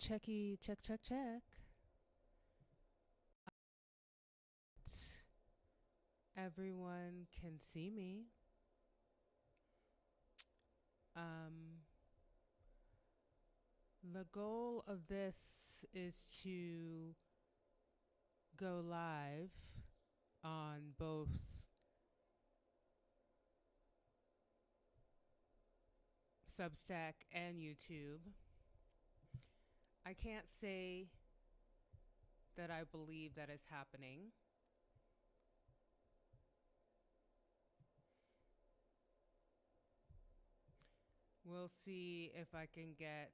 Checky, check. Everyone can see me. Um, the goal of this is to go live on both Substack and YouTube. I can't say that I believe that is happening. We'll see if I can get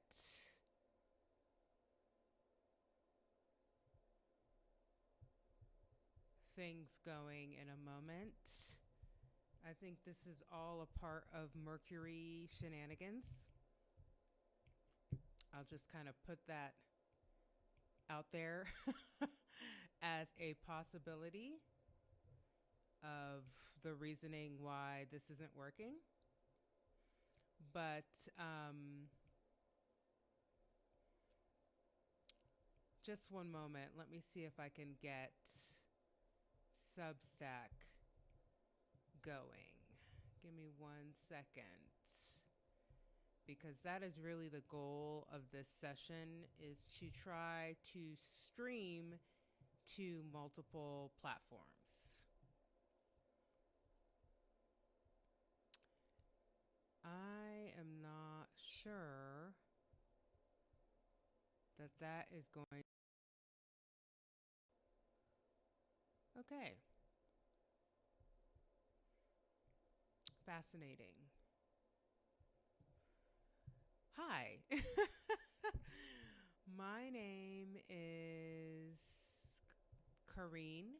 things going in a moment. I think this is all a part of Mercury shenanigans. I'll just kind of put that out there as a possibility of the reasoning why this isn't working. But just one moment. Let me see if I can get Substack going. Give me 1 second. Because that is really the goal of this session, is to try to stream to multiple platforms. I am not sure that that is going. Okay. Fascinating. Hi. My name is Karine,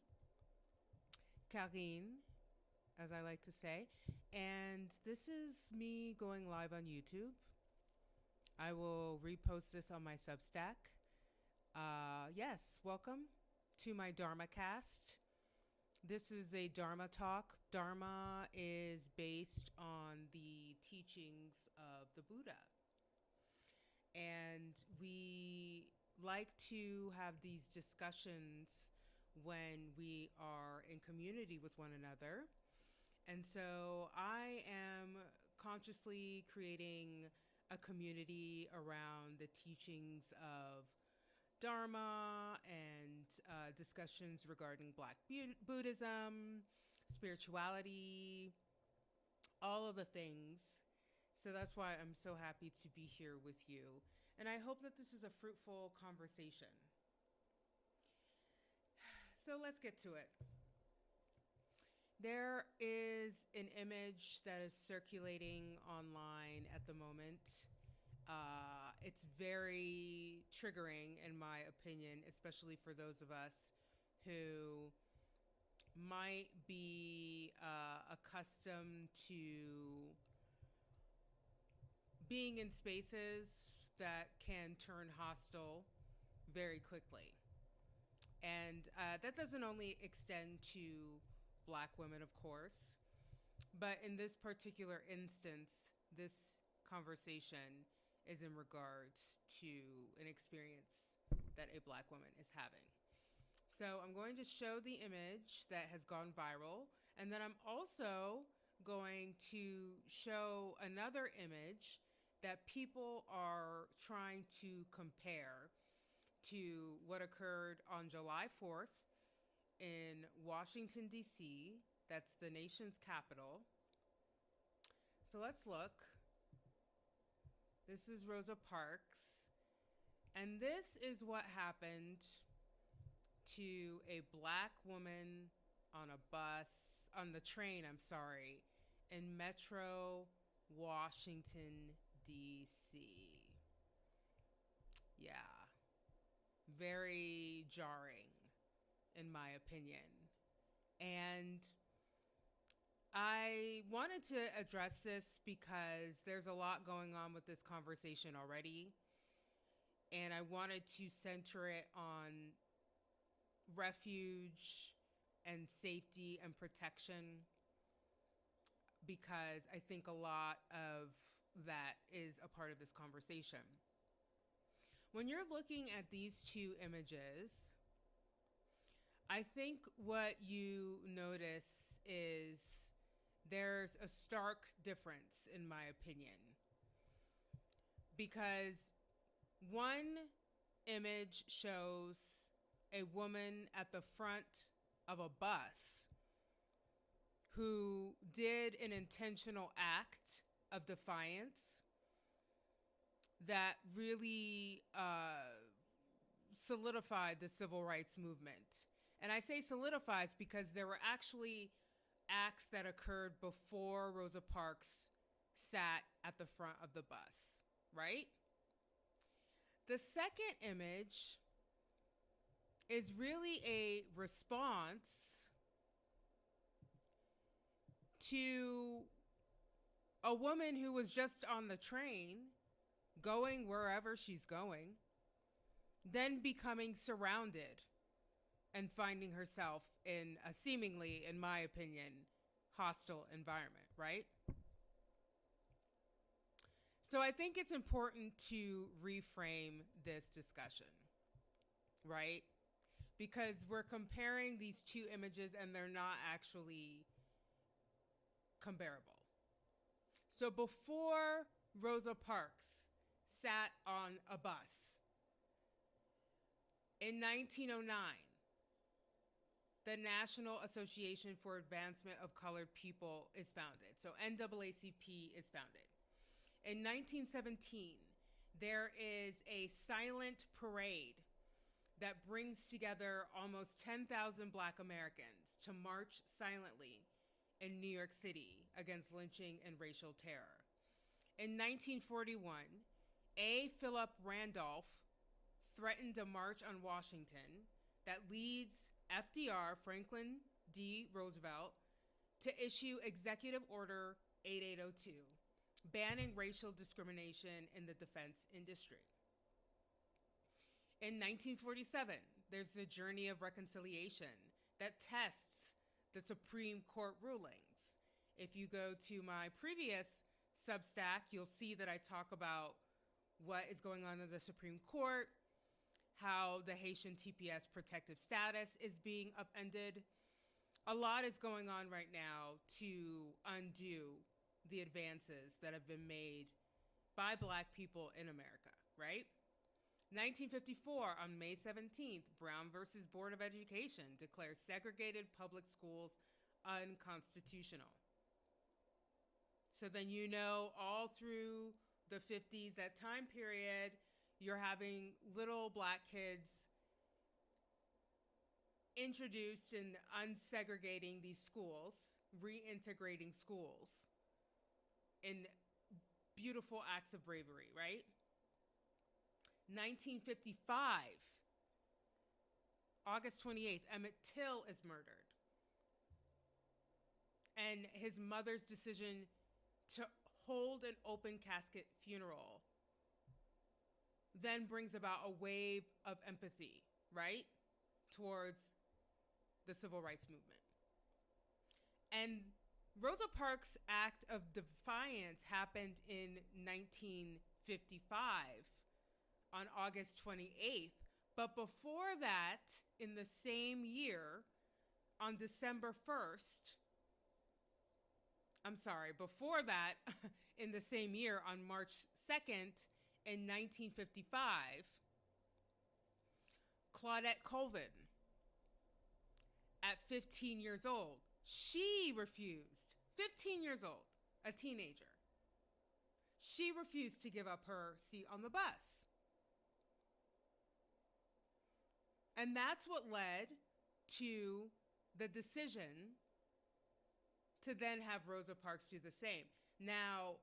as I like to say. And this is me going live on YouTube. I will repost this on my Substack. Yes, welcome to my Dharma cast. This is a Dharma talk. Dharma is based on the teachings of the Buddha. And we like to have these discussions when we are in community with one another. And so I am consciously creating a community around the teachings of Dharma and discussions regarding Black Buddhism, spirituality, all of the things. So that's why I'm so happy to be here with you. And I hope that this is a fruitful conversation. So let's get to it. There is an image that is circulating online at the moment. It's very triggering, in my opinion, especially for those of us who might be accustomed to being in spaces that can turn hostile very quickly. And that doesn't only extend to Black women, of course, but in this particular instance, this conversation is in regards to an experience that a Black woman is having. So I'm going to show the image that has gone viral, and then I'm also going to show another image that people are trying to compare to what occurred on July 4th in Washington, D.C. That's the nation's capital. So let's look. This is Rosa Parks. And this is what happened to a Black woman on the train, in Metro Washington, D.C. Yeah. Very jarring, in my opinion. And I wanted to address this because there's a lot going on with this conversation already. And I wanted to center it on refuge and safety and protection, because I think a lot of that is a part of this conversation. When you're looking at these two images, I think what you notice is there's a stark difference, in my opinion, because one image shows a woman at the front of a bus who did an intentional act of defiance that really solidified the civil rights movement. And I say solidifies because there were actually acts that occurred before Rosa Parks sat at the front of the bus, right? The second image is really a response to a woman who was just on the train going wherever she's going, then becoming surrounded and finding herself in a seemingly, in my opinion, hostile environment, right? So I think it's important to reframe this discussion, right? Because we're comparing these two images and they're not actually comparable. So before Rosa Parks sat on a bus in 1909, the National Association for Advancement of Colored People is founded. So NAACP is founded. In 1917, there is a silent parade that brings together almost 10,000 Black Americans to march silently in New York City against lynching and racial terror. In 1941, A. Philip Randolph threatened a march on Washington that leads FDR, Franklin D. Roosevelt, to issue Executive Order 8802, banning racial discrimination in the defense industry. In 1947, there's the Journey of Reconciliation that tests the Supreme Court rulings. If you go to my previous Substack, you'll see that I talk about what is going on in the Supreme Court, how the Haitian TPS protective status is being upended. A lot is going on right now to undo the advances that have been made by Black people in America, right? 1954, on May 17th, Brown versus Board of Education declares segregated public schools unconstitutional. So then you know all through the 50s, that time period, you're having little Black kids introduced in unsegregating these schools, reintegrating schools in beautiful acts of bravery, right? 1955, August 28th, Emmett Till is murdered. And his mother's decision to hold an open casket funeral then brings about a wave of empathy, right, towards the civil rights movement. And Rosa Parks' act of defiance happened in 1955 on August 28th. But before that, in the same year, on December 1st, before that, in the same year, on March 2nd, in 1955, Claudette Colvin, at 15 years old, she refused, 15 years old, a teenager. She refused to give up her seat on the bus. And that's what led to the decision to then have Rosa Parks do the same. Now,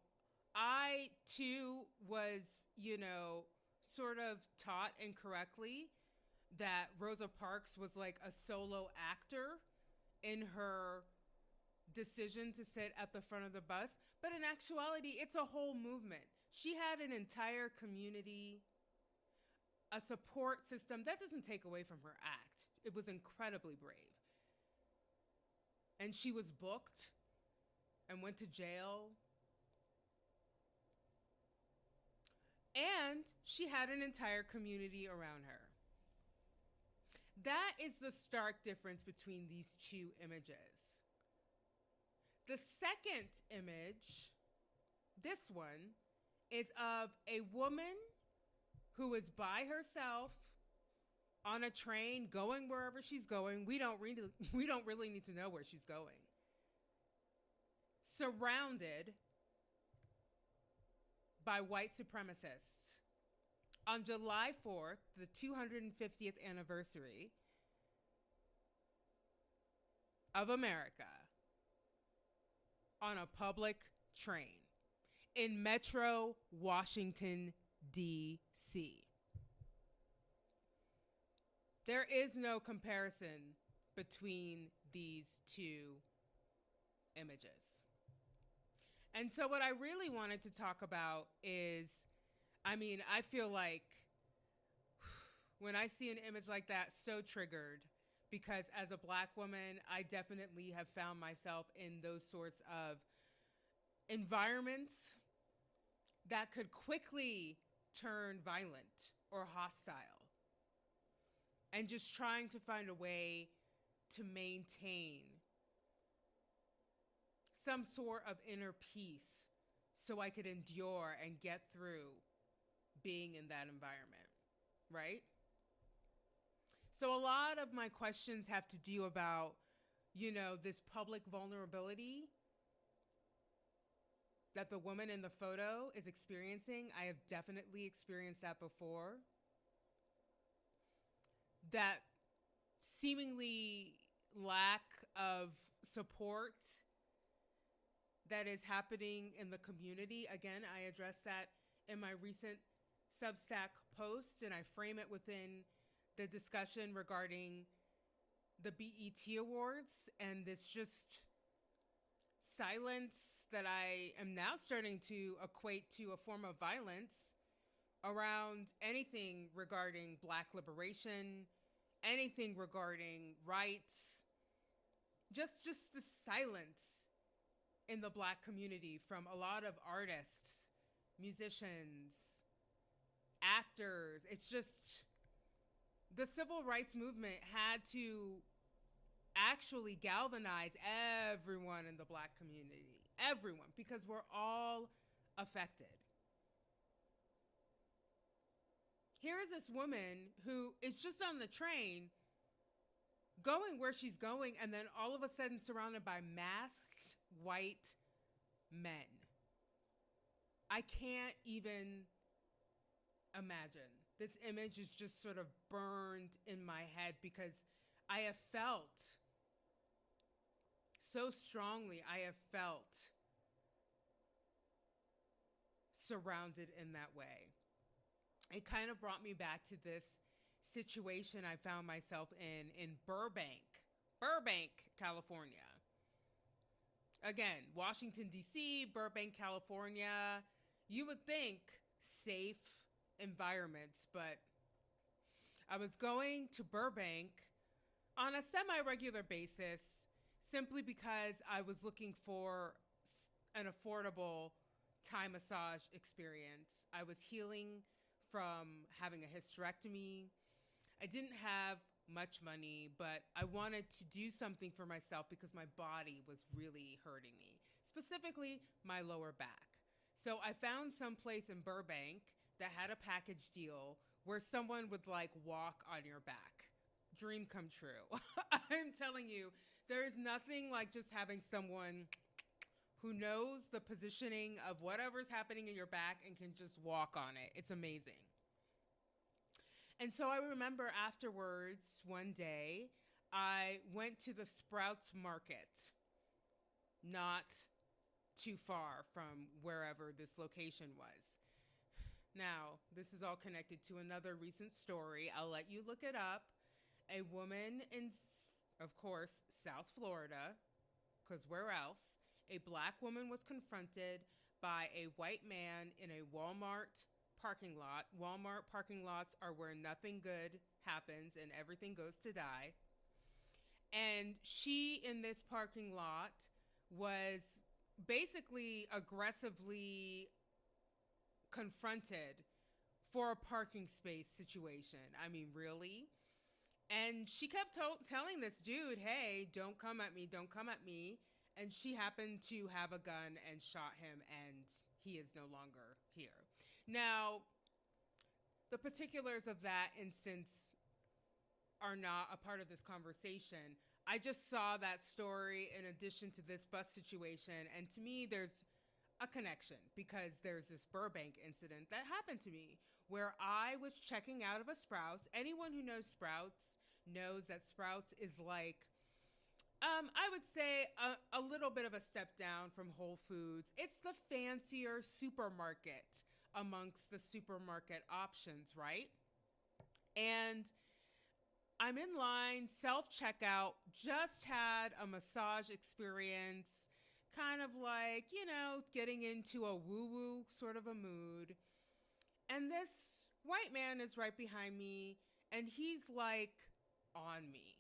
I too was, sort of taught incorrectly that Rosa Parks was like a solo actor in her decision to sit at the front of the bus. But in actuality, it's a whole movement. She had an entire community, a support system. That doesn't take away from her act. It was incredibly brave. And she was booked and went to jail. And she had an entire community around her. That is the stark difference between these two images. The second image, this one, is of a woman who is by herself on a train going wherever she's going. We don't really need to know where she's going. Surrounded by white supremacists. On July 4th, the 250th anniversary of America, on a public train in Metro Washington, D.C. There is no comparison between these two images. And so what I really wanted to talk about is, I feel like when I see an image like that, so triggered, because as a Black woman, I definitely have found myself in those sorts of environments that could quickly turn violent or hostile. And just trying to find a way to maintain some sort of inner peace so I could endure and get through being in that environment, right? So a lot of my questions have to do about, this public vulnerability that the woman in the photo is experiencing. I have definitely experienced that before. That seemingly lack of support that is happening in the community. Again, I addressed that in my recent Substack post, and I frame it within the discussion regarding the BET Awards and this just silence that I am now starting to equate to a form of violence around anything regarding Black liberation, anything regarding rights, just the silence in the Black community from a lot of artists, musicians, actors. It's just, the civil rights movement had to actually galvanize everyone in the Black community, everyone, because we're all affected. Here is this woman who is just on the train going where she's going, and then all of a sudden surrounded by masked white men. I can't even imagine. This image is just sort of burned in my head because I have felt so strongly, surrounded in that way. It kind of brought me back to this situation I found myself in Burbank, California. Again, Washington, D.C., Burbank, California. You would think safe environments, but I was going to Burbank on a semi-regular basis simply because I was looking for an affordable Thai massage experience. I was healing from having a hysterectomy. I didn't have much money, but I wanted to do something for myself because my body was really hurting me, specifically my lower back. So I found some place in Burbank that had a package deal where someone would walk on your back. Dream come true. I'm telling you, there is nothing like just having someone who knows the positioning of whatever's happening in your back and can just walk on it. It's amazing. And so I remember afterwards, one day, I went to the Sprouts Market, not too far from wherever this location was. Now, this is all connected to another recent story. I'll let you look it up. A woman in, of course, South Florida, because where else, a Black woman was confronted by a white man in a Walmart parking lot. Walmart parking lots are where nothing good happens and everything goes to die. And she, in this parking lot, was basically aggressively confronted for a parking space situation. I mean, really? And she kept telling this dude, hey, don't come at me, don't come at me. And she happened to have a gun and shot him, and he is no longer here. Now, the particulars of that instance are not a part of this conversation. I just saw that story in addition to this bus situation, and to me, there's a connection because there's this Burbank incident that happened to me where I was checking out of a Sprouts. Anyone who knows Sprouts knows that Sprouts is like, I would say a little bit of a step down from Whole Foods. It's the fancier supermarket amongst the supermarket options, right? And I'm in line, self checkout, just had a massage experience, kind of like, getting into a woo woo sort of a mood. And this white man is right behind me, and he's like on me.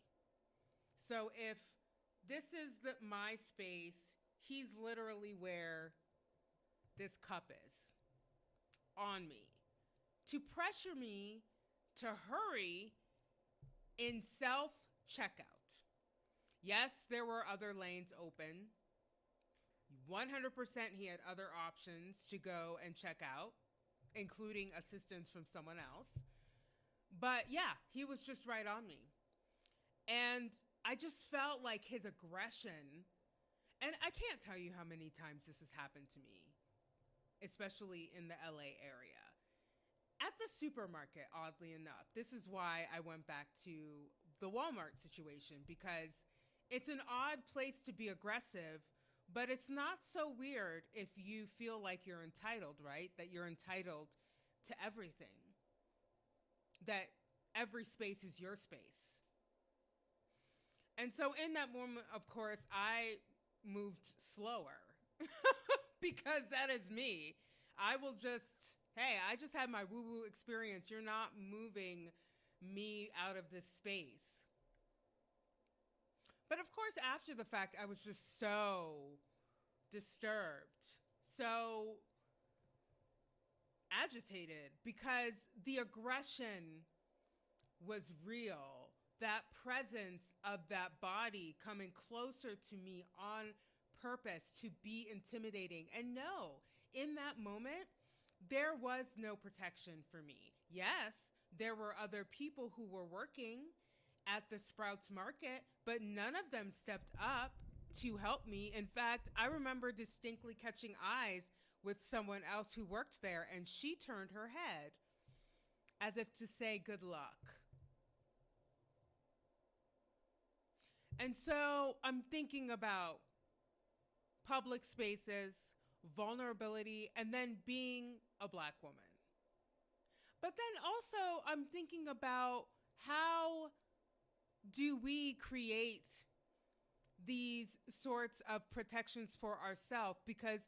So if this is my space, he's literally where this cup is on me to pressure me to hurry in self checkout. Yes, there were other lanes open. 100% he had other options to go and check out, including assistance from someone else. But yeah, he was just right on me. And I just felt like his aggression, and I can't tell you how many times this has happened to me, especially in the LA area. At the supermarket, oddly enough, this is why I went back to the Walmart situation, because it's an odd place to be aggressive, but it's not so weird if you feel like you're entitled, right? That you're entitled to everything. That every space is your space. And so in that moment, of course, I moved slower because that is me. I will just, hey, I just had my woo-woo experience. You're not moving me out of this space. But of course, after the fact, I was just so disturbed, so agitated, because the aggression was real. That presence of that body coming closer to me on purpose to be intimidating. And no, in that moment, there was no protection for me. Yes, there were other people who were working at the Sprouts Market, but none of them stepped up to help me. In fact, I remember distinctly catching eyes with someone else who worked there, and she turned her head as if to say good luck. And so I'm thinking about public spaces, vulnerability, and then being a Black woman. But then also I'm thinking about how do we create these sorts of protections for ourselves? Because,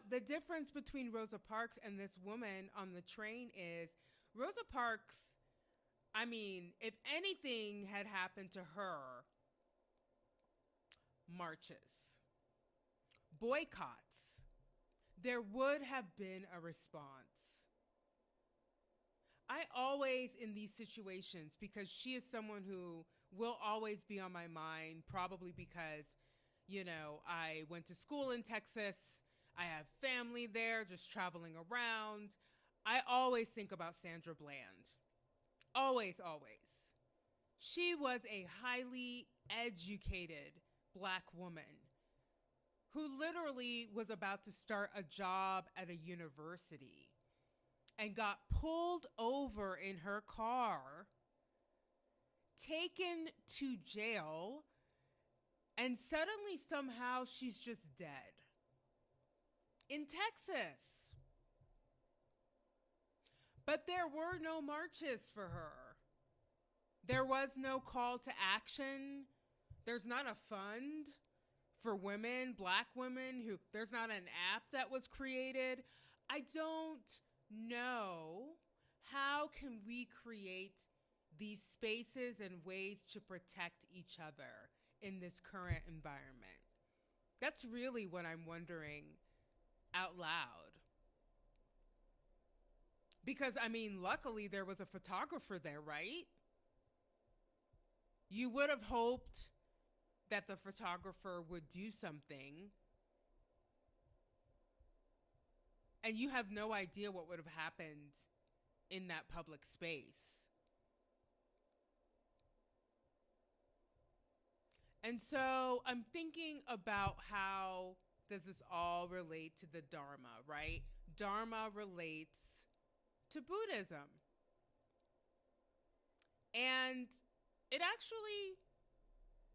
the difference between Rosa Parks and this woman on the train is Rosa Parks, I mean, if anything had happened to her, marches, boycotts, there would have been a response. I always, in these situations, because she is someone who will always be on my mind, probably because, I went to school in Texas, I have family there, just traveling around. I always think about Sandra Bland. Always, always. She was a highly educated Black woman who literally was about to start a job at a university and got pulled over in her car, taken to jail, and suddenly somehow she's just dead. In Texas. But there were no marches for her. There was no call to action. There's not a fund for women, Black women, there's not an app that was created. I don't know how can we create these spaces and ways to protect each other in this current environment. That's really what I'm wondering out loud. Because, I mean, luckily there was a photographer there, right? You would have hoped that the photographer would do something, and you have no idea what would have happened in that public space. And so I'm thinking about how does this all relate to the Dharma, right? Dharma relates to Buddhism. And it actually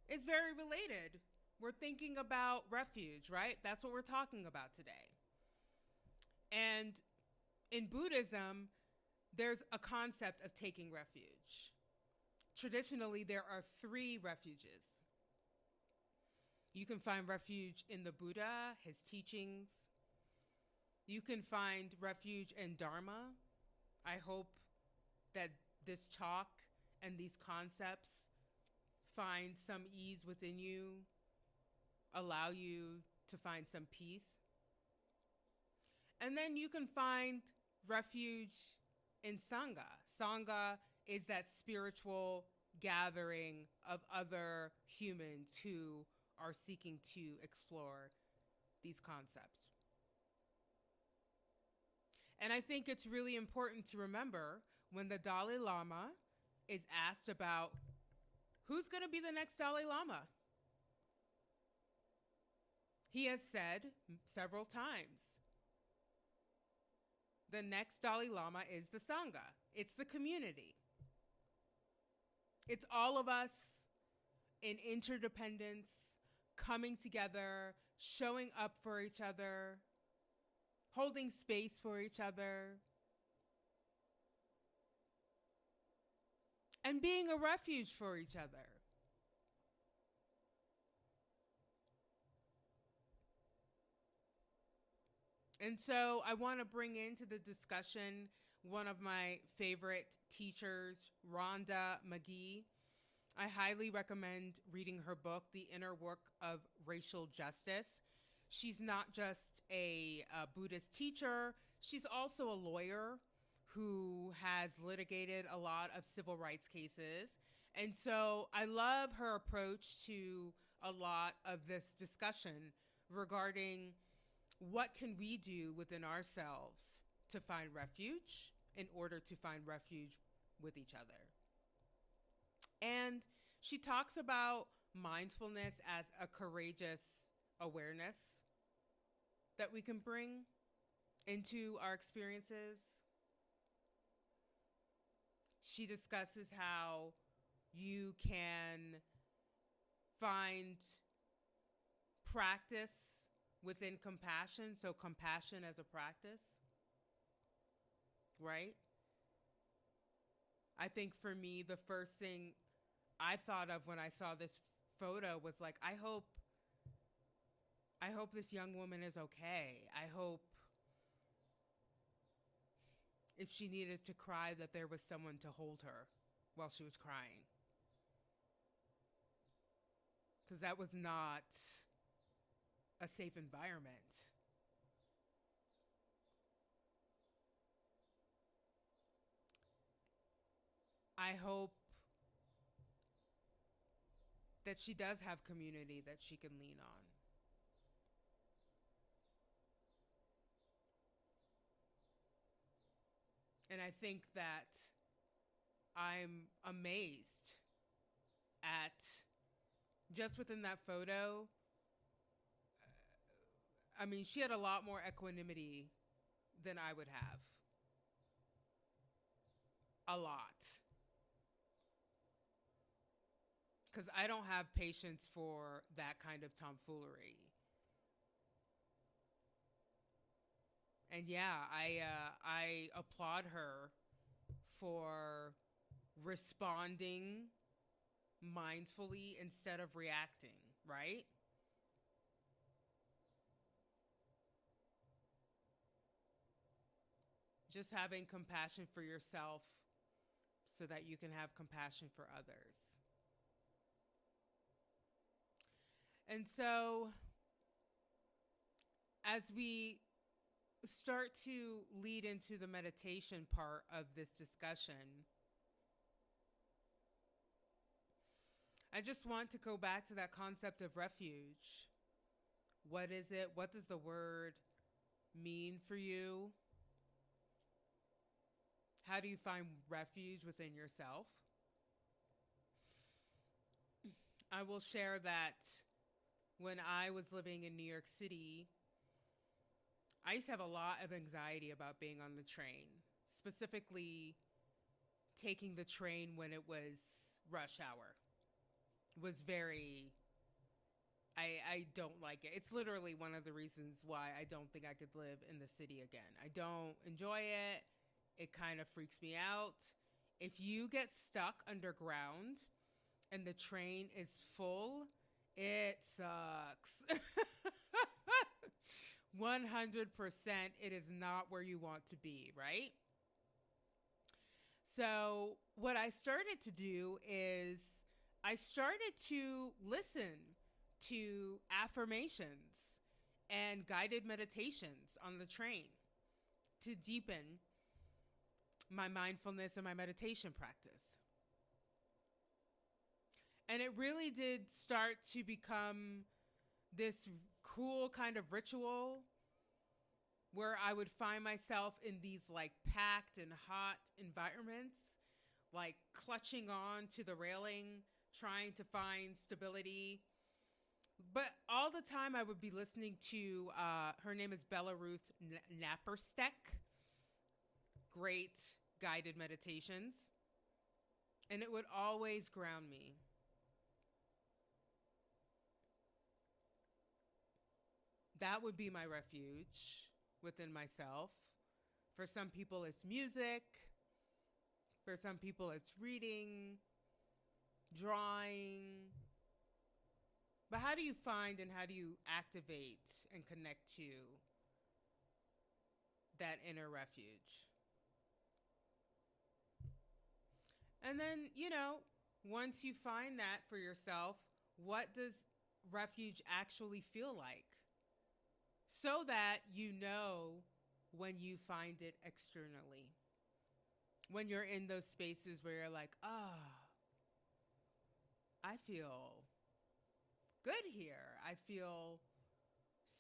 is very related. We're thinking about refuge, right? That's what we're talking about today. And in Buddhism, there's a concept of taking refuge. Traditionally, there are three refuges. You can find refuge in the Buddha, his teachings. You can find refuge in Dharma. I hope that this talk and these concepts find some ease within you, allow you to find some peace. And then you can find refuge in Sangha. Sangha is that spiritual gathering of other humans who are seeking to explore these concepts. And I think it's really important to remember when the Dalai Lama is asked about who's going to be the next Dalai Lama. He has said several times, the next Dalai Lama is the Sangha. It's the community. It's all of us in interdependence, coming together, showing up for each other, holding space for each other, and being a refuge for each other. And so I want to bring into the discussion one of my favorite teachers, Rhonda McGee. I highly recommend reading her book, The Inner Work of Racial Justice. She's not just a Buddhist teacher, she's also a lawyer who has litigated a lot of civil rights cases. And so I love her approach to a lot of this discussion regarding what can we do within ourselves to find refuge in order to find refuge with each other. And she talks about mindfulness as a courageous awareness that we can bring into our experiences. She discusses how you can find practice within compassion, so compassion as a practice, right? I think for me, the first thing I thought of when I saw this photo was like, I hope this young woman is okay. I hope if she needed to cry that there was someone to hold her while she was crying. Because that was not a safe environment. I hope that she does have community that she can lean on. And I think that I'm amazed at just within that photo. I mean, she had a lot more equanimity than I would have. A lot. Because I don't have patience for that kind of tomfoolery. And yeah, I applaud her for responding mindfully instead of reacting, right? Just having compassion for yourself so that you can have compassion for others. And so, as we start to lead into the meditation part of this discussion, I just want to go back to that concept of refuge. What is it? What does the word mean for you? How do you find refuge within yourself? I will share that when I was living in New York City, I used to have a lot of anxiety about being on the train, specifically taking the train when it was rush hour. It was very, I don't like it. It's literally one of the reasons why I don't think I could live in the city again. I don't enjoy it. It kind of freaks me out. If you get stuck underground and the train is full, it sucks. 100% it is not where you want to be, right? So, what I started to do is I started to listen to affirmations and guided meditations on the train to deepen my mindfulness and my meditation practice. And it really did start to become this cool kind of ritual where I would find myself in these like packed and hot environments, like clutching on to the railing, trying to find stability. But all the time I would be listening to, her name is Bella Ruth Nappersteck, great guided meditations. And it would always ground me. That would be my refuge within myself. For some people, it's music. For some people, it's reading, drawing. But how do you find and how do you activate and connect to that inner refuge? And then, once you find that for yourself, what does refuge actually feel like? So that you know when you find it externally. When you're in those spaces where you're like, I feel good here. I feel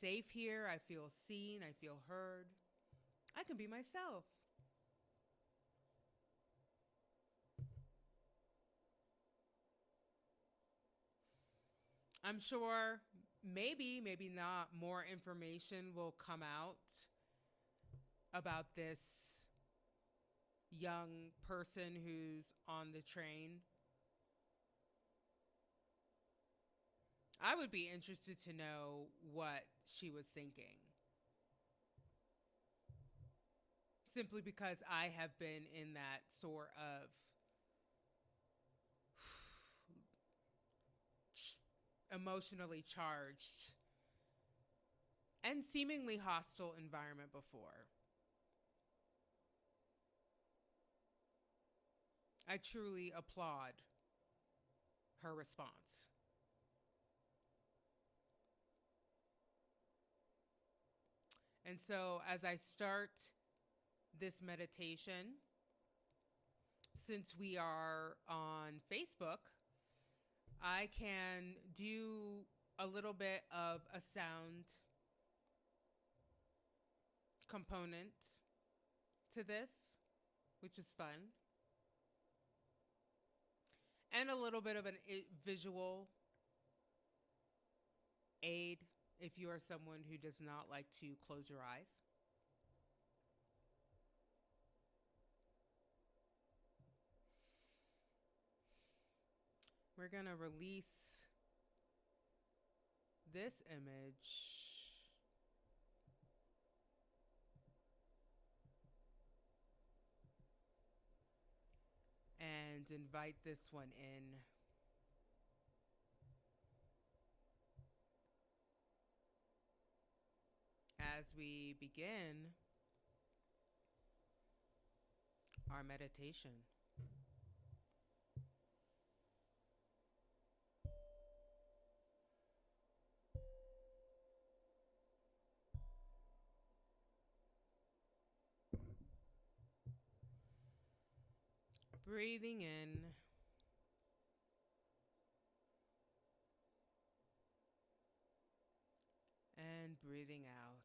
safe here. I feel seen. I feel heard. I can be myself. I'm sure maybe not, more information will come out about this young person who's on the train. I would be interested to know what she was thinking. Simply because I have been in that sort of emotionally charged and seemingly hostile environment before. I truly applaud her response. And so, as I start this meditation, since we are on Facebook, I can do a little bit of a sound component to this, which is fun, and a little bit of a visual aid if you are someone who does not like to close your eyes. We're going to release this image and invite this one in. As we begin our meditation. Breathing in and breathing out.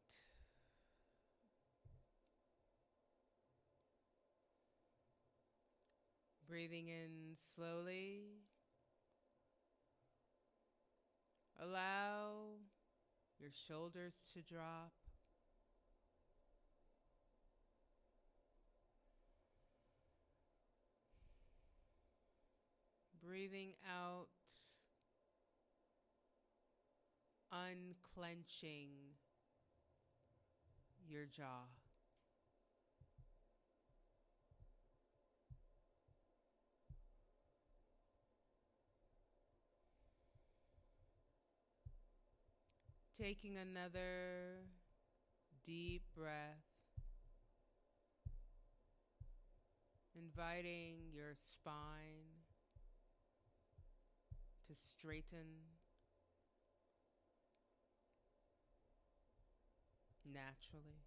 Breathing in slowly. Allow your shoulders to drop. Breathing out, unclenching your jaw. Taking another deep breath, inviting your spine to straighten naturally.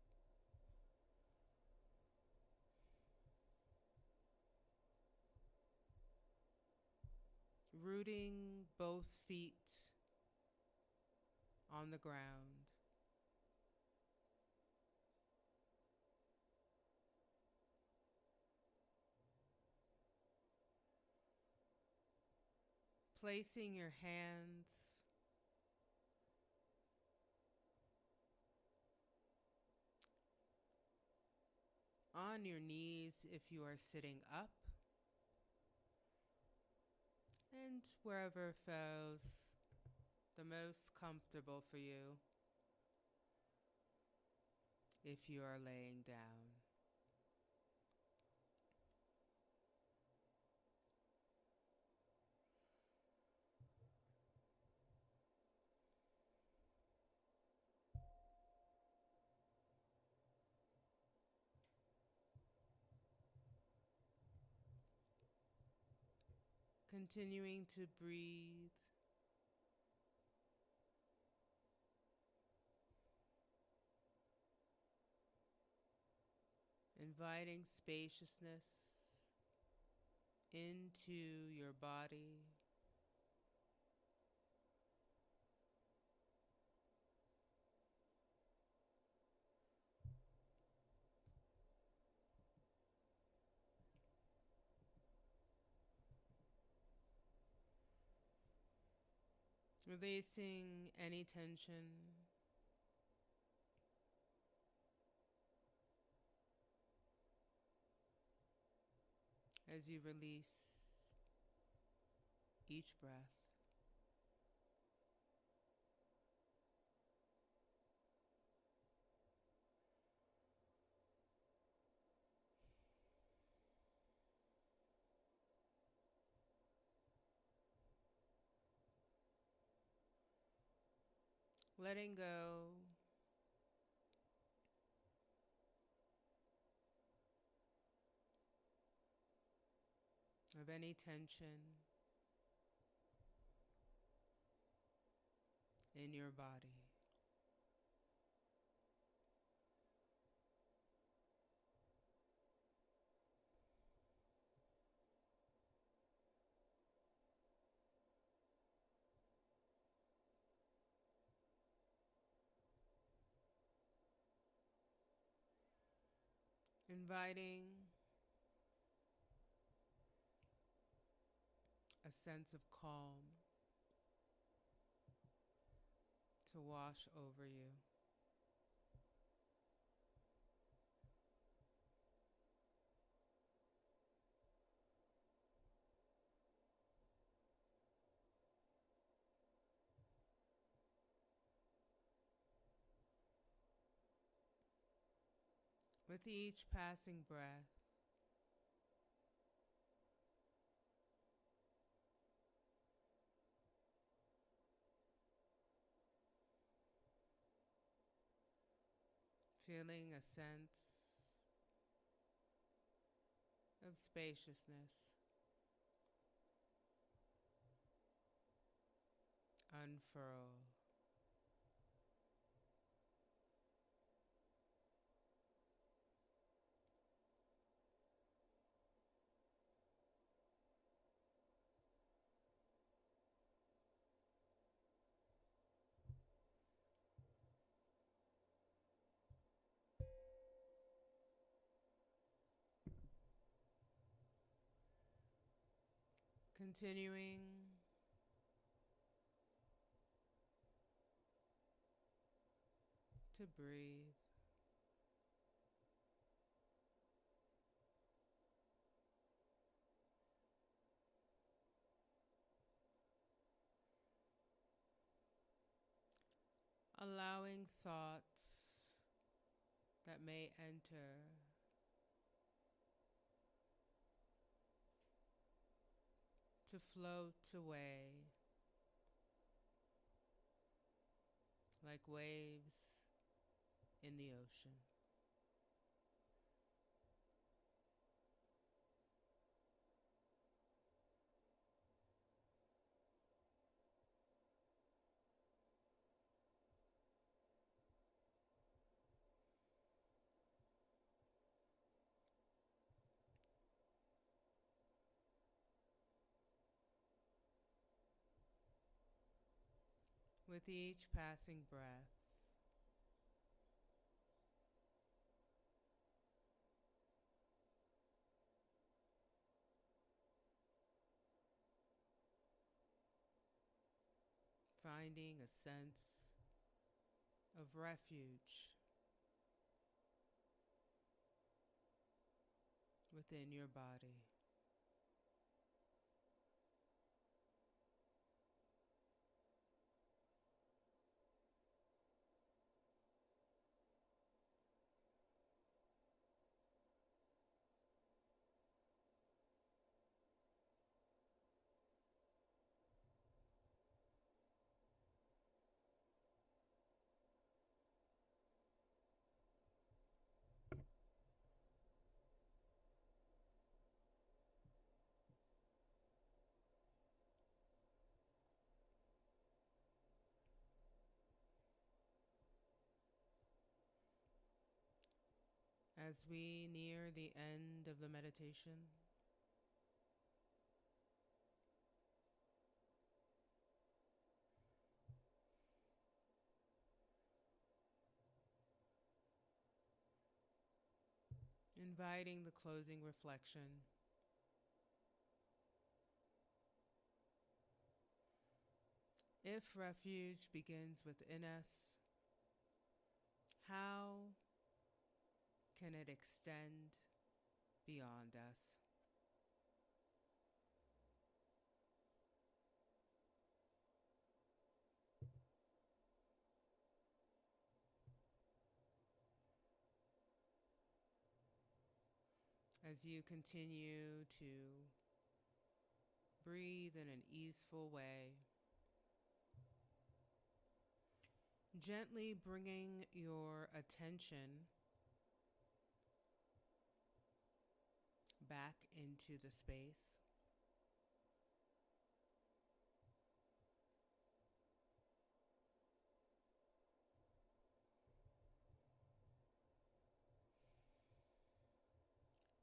Rooting both feet on the ground. Placing your hands on your knees if you are sitting up, and wherever feels the most comfortable for you if you are laying down. Continuing to breathe. Inviting spaciousness into your body. Releasing any tension. As you release each breath. Letting go of any tension in your body. Inviting a sense of calm to wash over you. With each passing breath, feeling a sense of spaciousness unfurl. Continuing to breathe. Allowing thoughts that may enter to float away like waves in the ocean. With each passing breath, finding a sense of refuge within your body. As we near the end of the meditation, inviting the closing reflection. If refuge begins within us, how can it extend beyond us? As you continue to breathe in an easeful way, gently bringing your attention back into the space.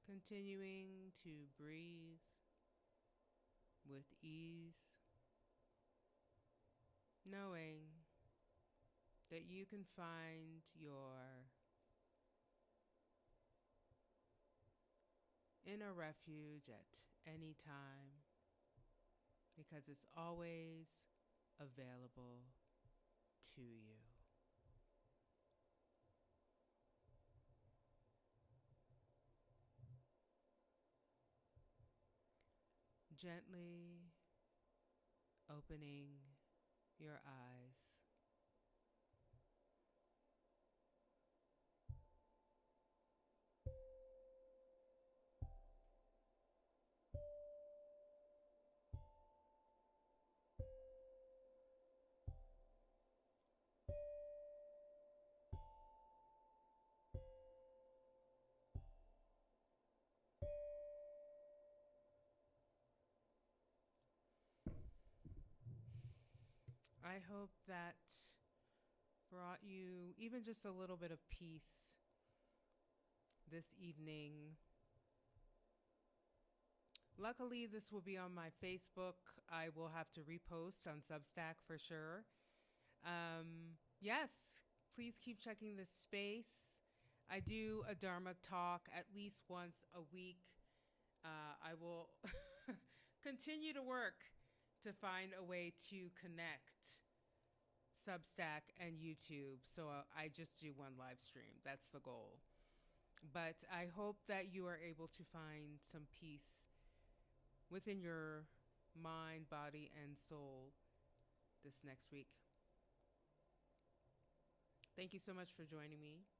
Continuing to breathe with ease, knowing that you can find your inner refuge at any time because it's always available to you. Gently opening your eyes. I hope that brought you even just a little bit of peace this evening. Luckily, this will be on my Facebook. I will have to repost on Substack for sure. Yes, please keep checking this space. I do a Dharma talk at least once a week. I will continue to work to find a way to connect Substack and YouTube. So I just do one live stream. That's the goal. But I hope that you are able to find some peace within your mind, body, and soul this next week. Thank you so much for joining me.